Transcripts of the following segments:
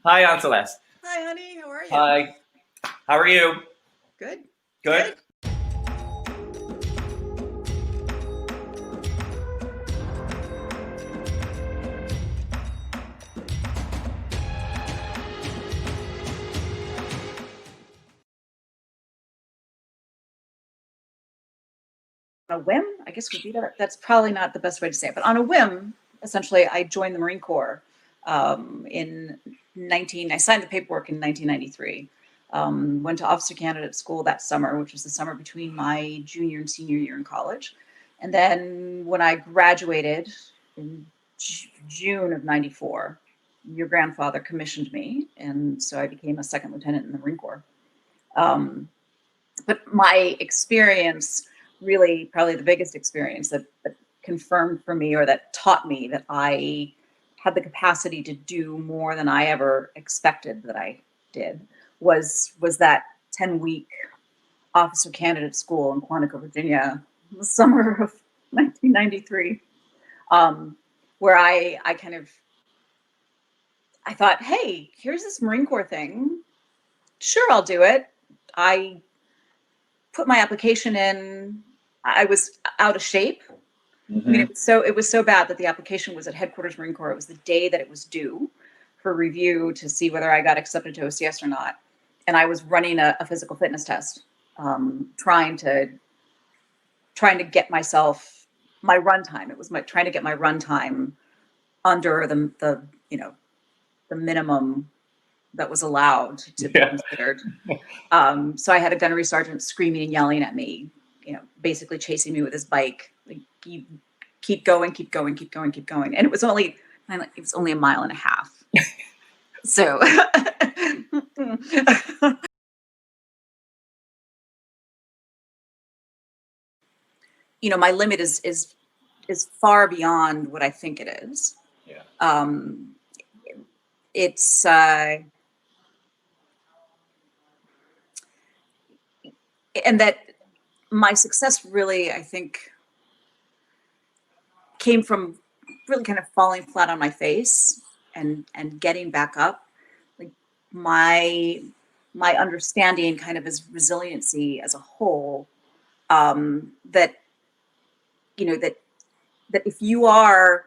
Hi, Aunt Celeste. Hi, honey. How are you? Hi. How are you? Good. Good? Good. On a whim, I guess would be that. That's probably not the best way to say it, but on a whim, essentially, I joined the Marine Corps in 19. I signed the paperwork in 1993. Went to officer candidate school that summer, which was the summer between my junior and senior year in college. And then when I graduated in June of '94, your grandfather commissioned me, and so I became a second lieutenant in the Marine Corps. Um, but my experience, really probably the biggest experience that confirmed for me or that taught me that I had the capacity to do more than I ever expected that I did, was that 10-week officer candidate school in Quantico, Virginia, the summer of 1993, um, where I kind of I thought, hey, here's this Marine Corps thing. Sure, I'll do it. I put my application in. I was out of shape. I mean, Mm-hmm. it was so bad that the application was at headquarters Marine Corps. It was the day that it was due for review to see whether I got accepted to OCS or not. And I was running a physical fitness test, trying to get myself my run time. It was my trying to get my run time under the the minimum that was allowed to be Yeah. considered. So I had a gunnery sergeant screaming and yelling at me, basically chasing me with his bike. Like, you keep going, keep going, keep going, keep going. And it was only a mile and a half. So, my limit is far beyond what I think it is. Yeah. Um, it's and that my success really, I think, came from really kind of falling flat on my face and getting back up. Like, my my understanding kind of is resiliency as a whole, that that if you're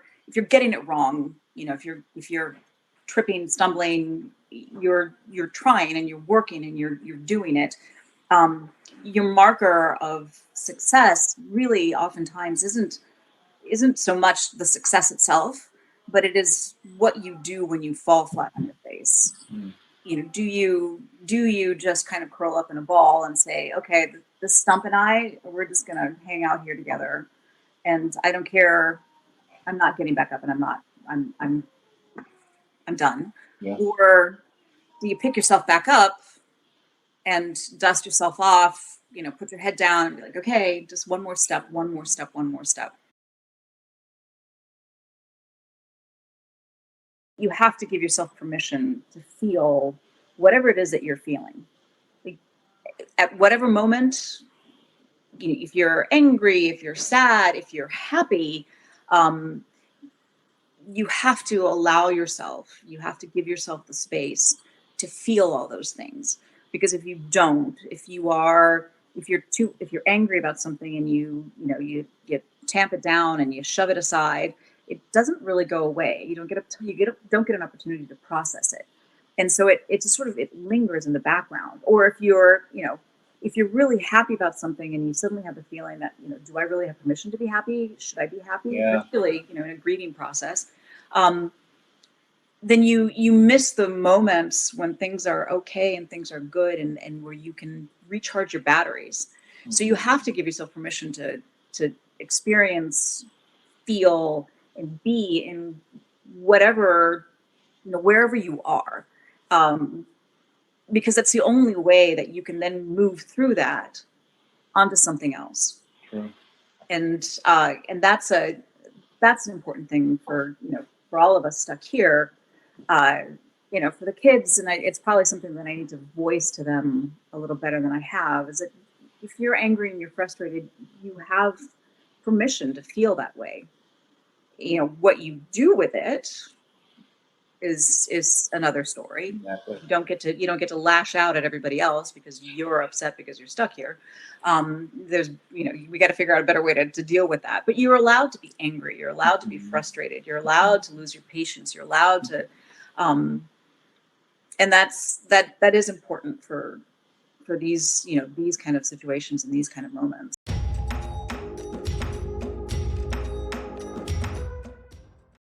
getting it wrong, if you're tripping, stumbling, you're trying and you're working and you're doing it. um, your marker of success really oftentimes isn't so much the success itself, but it is what you do when you fall flat on your face. Mm. Do you just kind of curl up in a ball and say, okay, the stump and I, we're just gonna hang out here together, and I don't care. I'm not getting back up, and I'm done. Yeah. Or do you pick yourself back up and dust yourself off? Put your head down and be like, okay, just one more step, one more step, one more step. You have to give yourself permission to feel whatever it is that you're feeling. Like, at whatever moment, if you're angry, if you're sad, if you're happy, um, you have to allow yourself, you have to give yourself the space to feel all those things. Because if you don't, if you're angry about something and you tamp it down and you shove it aside, it doesn't really go away. You don't get an opportunity to process it. And so it just sort of, it lingers in the background. Or if you're really happy about something and you suddenly have the feeling that, do I really have permission to be happy? Should I be happy? Yeah. Particularly, in a grieving process. Um, then you miss the moments when things are okay and things are good, and where you can recharge your batteries. So you have to give yourself permission to experience, feel, and be in whatever, wherever you are. Um, because that's the only way that you can then move through that onto something else. True. And that's an important thing for all of us stuck here. uh, for the kids, and it's probably something that I need to voice to them a little better than I have, is that if you're angry and you're frustrated, you have permission to feel that way. What you do with it, is another story. Exactly. You don't get to lash out at everybody else because you're upset because you're stuck here. There's we got to figure out a better way to deal with that. But you're allowed to be angry. You're allowed to be frustrated. You're allowed to lose your patience. You're allowed to, and that is important for these these kind of situations and these kind of moments.